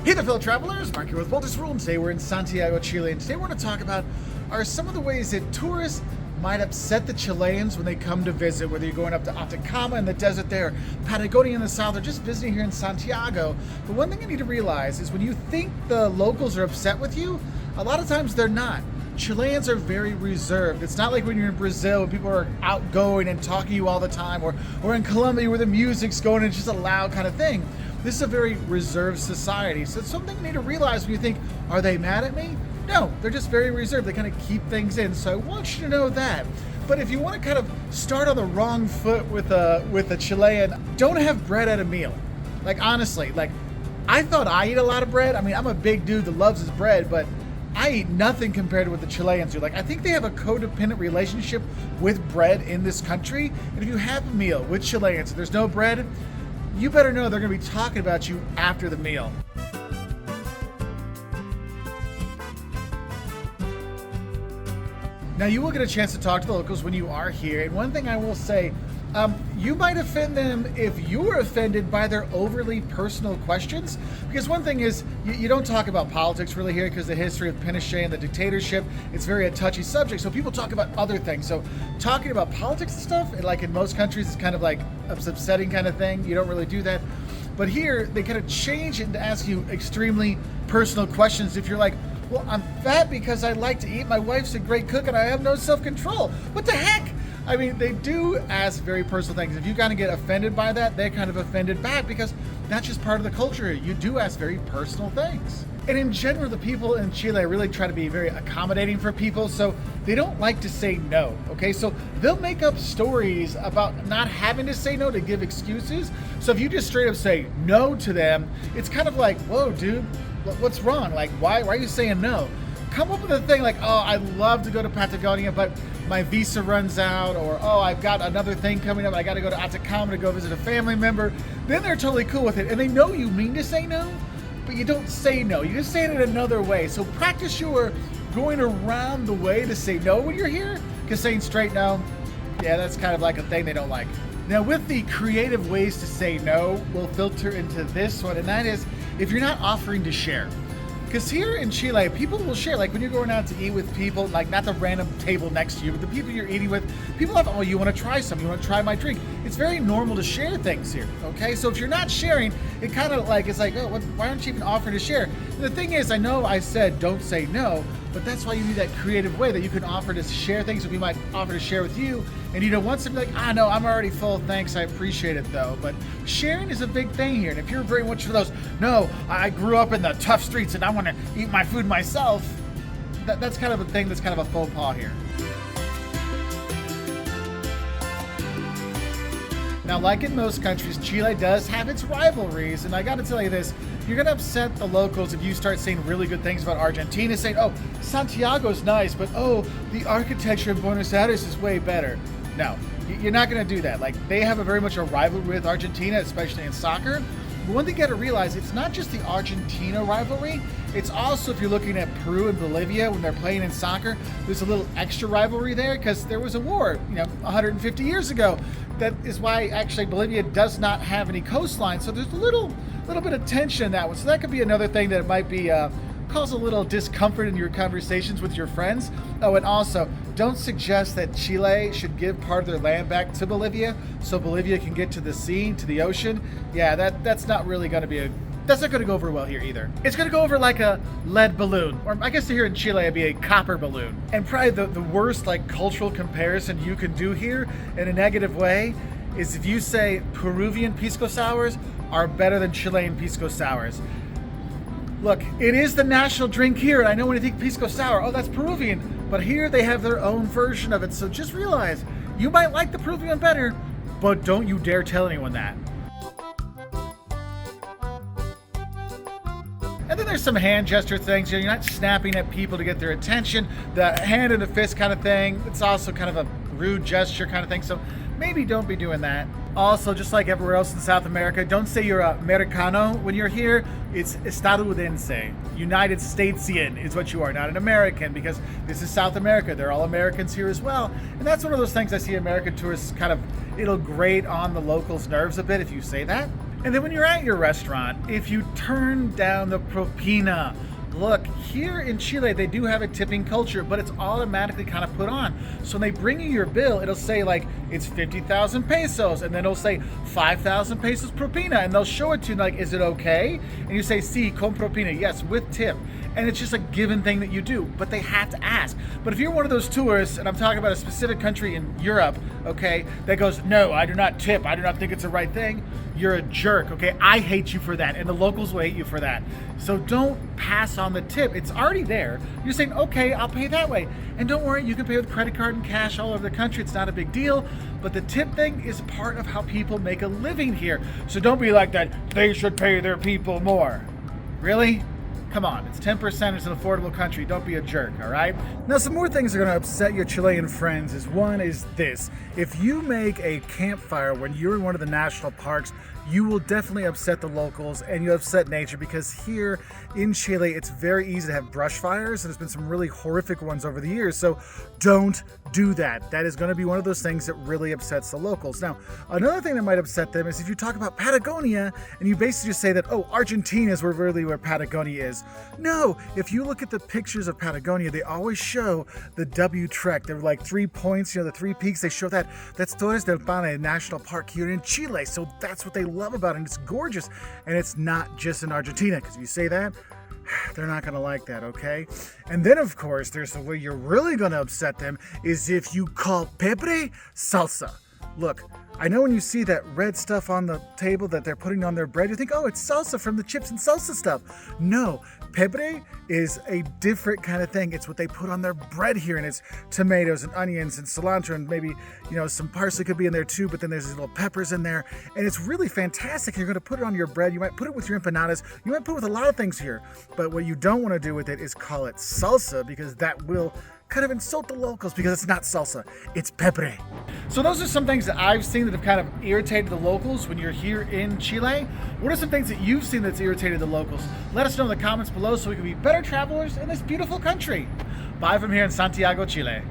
Hey there, fellow travelers. Mark here with woltersworld. Today we're in Santiago, Chile, and today we're going to talk about are some of the ways that tourists might upset the Chileans when they come to visit, whether you're going up to Atacama in the desert there, Patagonia in the south, or just visiting here in Santiago. But one thing you need to realize is when you think the locals are upset with you, a lot of times they're not. Chileans are very reserved. It's not like when you're in Brazil and people are outgoing and talking to you all the time, or in Colombia where the music's going and it's just a loud kind of thing. This is a very reserved society. So it's something you need to realize when you think, are they mad at me? No, they're just very reserved. They kind of keep things in. So I want you to know that. But if you want to kind of start on the wrong foot with a Chilean, don't have bread at a meal. Like honestly, I thought I eat a lot of bread. I mean, I'm a big dude that loves his bread, but I eat nothing compared to what the Chileans do. I think they have a codependent relationship with bread in this country. And if you have a meal with Chileans and there's no bread, you better know they're going to be talking about you after the meal. Now, you will get a chance to talk to the locals when you are here. And one thing I will say, you might offend them if you're offended by their overly personal questions. Because one thing is, you don't talk about politics really here because the history of Pinochet and the dictatorship, it's very a touchy subject. So people talk about other things. So talking about politics and stuff, like in most countries, it's kind of like an upsetting kind of thing. You don't really do that. But here, they kind of change it and ask you extremely personal questions. If you're like, well, I'm fat because I like to eat. My wife's a great cook and I have no self-control. What the heck? I mean, they do ask very personal things. If you kind of get offended by that, they're kind of offended back because that's just part of the culture. You do ask very personal things. And in general, the people in Chile really try to be very accommodating for people, so they don't like to say no, okay? So they'll make up stories about not having to say no to give excuses. So if you just straight up say no to them, it's kind of like, whoa, dude, what's wrong? Like, why are you saying no? Come up with a thing like, oh, I'd love to go to Patagonia, but my visa runs out, or oh, I've got another thing coming up, I got to go to Atacama to go visit a family member. Then they're totally cool with it, and they know you mean to say no, but you don't say no. You just say it in another way. So practice your going around the way to say no when you're here, because saying straight no, yeah, that's kind of like a thing they don't like. Now, with the creative ways to say no, we'll filter into this one, and that is if you're not offering to share. Because here in Chile, people will share, like when you're going out to eat with people, like not the random table next to you, but the people you're eating with, people have, oh, you want to try something, you want to try my drink. It's very normal to share things here, okay? So if you're not sharing, it kind of like, it's like, oh, why aren't you even offering to share? And the thing is, I know I said don't say no, but that's why you need that creative way that you can offer to share things that we might offer to share with you. And you don't want something like, no, I'm already full, thanks, I appreciate it though. But sharing is a big thing here. And if you're very much for those, no, I grew up in the tough streets and I want to eat my food myself, that's kind of a thing that's kind of a faux pas here. Now, like in most countries, Chile does have its rivalries, and I gotta tell you this, you're gonna upset the locals if you start saying really good things about Argentina, saying, oh, Santiago's nice, but oh, the architecture in Buenos Aires is way better. No, you're not gonna do that. Like, they have very much a rivalry with Argentina, especially in soccer. But one thing you gotta realize, it's not just the Argentina rivalry, it's also, if you're looking at Peru and Bolivia when they're playing in soccer, there's a little extra rivalry there because there was a war, 150 years ago. That is why actually Bolivia does not have any coastline. So there's a little bit of tension in that one. So that could be another thing that might be cause a little discomfort in your conversations with your friends. Oh, and also, don't suggest that Chile should give part of their land back to Bolivia so Bolivia can get to the sea, to the ocean. Yeah, that's not really going to be that's not going to go over well here either. It's going to go over like a lead balloon, or I guess here in Chile it'd be a copper balloon. And probably the worst cultural comparison you can do here in a negative way is if you say Peruvian pisco sours are better than Chilean pisco sours. Look, it is the national drink here, and I know when you think pisco sour, oh, that's Peruvian, but here they have their own version of it. So just realize you might like the Peruvian better, but don't you dare tell anyone that. And then there's some hand gesture things. You're not snapping at people to get their attention. The hand and the fist kind of thing, it's also kind of a rude gesture kind of thing. So maybe don't be doing that. Also, just like everywhere else in South America, don't say you're a Americano when you're here. It's estadounidense. United Statesian is what you are, not an American, because this is South America. They're all Americans here as well. And that's one of those things I see American tourists it'll grate on the locals' nerves a bit if you say that. And then when you're at your restaurant, if you turn down the propina, look, here in Chile, they do have a tipping culture, but it's automatically kind of put on. So when they bring you your bill, it'll say like, it's 50,000 pesos, and then it'll say 5,000 pesos propina, and they'll show it to you like, is it okay? And you say, sí, con propina, yes, with tip. And it's just a given thing that you do, but they have to ask. But if you're one of those tourists, and I'm talking about a specific country in Europe, okay, that goes, no, I do not tip, I do not think it's the right thing, you're a jerk, okay? I hate you for that, and the locals will hate you for that. So don't pass on the tip. It's already there. You're saying, okay, I'll pay that way. And don't worry, you can pay with credit card and cash all over the country. It's not a big deal. But the tip thing is part of how people make a living here. So don't be like that, they should pay their people more. Really? Come on, it's 10%, it's an affordable country, don't be a jerk, all right? Now, some more things that are gonna upset your Chilean friends is one is this. If you make a campfire when you're in one of the national parks, you will definitely upset the locals and you upset nature, because here in Chile, it's very easy to have brush fires, and there's been some really horrific ones over the years, so don't do that. That is gonna be one of those things that really upsets the locals. Now, another thing that might upset them is if you talk about Patagonia and you basically just say that, oh, Argentina is where Patagonia is. No, if you look at the pictures of Patagonia, they always show the W trek. They're like 3 points, the 3 peaks. They show that. That's Torres del Paine National Park here in Chile. So that's what they love about it. And it's gorgeous. And it's not just in Argentina, because if you say that, they're not going to like that, okay? And then, of course, there's the way you're really going to upset them is if you call pebre salsa. Look, I know when you see that red stuff on the table that they're putting on their bread, you think, oh, it's salsa from the chips and salsa stuff. No, pebre is a different kind of thing. It's what they put on their bread here, and it's tomatoes and onions and cilantro and maybe, some parsley could be in there too, but then there's these little peppers in there, and it's really fantastic. You're going to put it on your bread. You might put it with your empanadas. You might put it with a lot of things here, but what you don't want to do with it is call it salsa, because that will kind of insult the locals, because it's not salsa, it's pebre. So those are some things that I've seen that have kind of irritated the locals when you're here in Chile. What are some things that you've seen that's irritated the locals? Let us know in the comments below so we can be better travelers in this beautiful country. Bye from here in Santiago, Chile.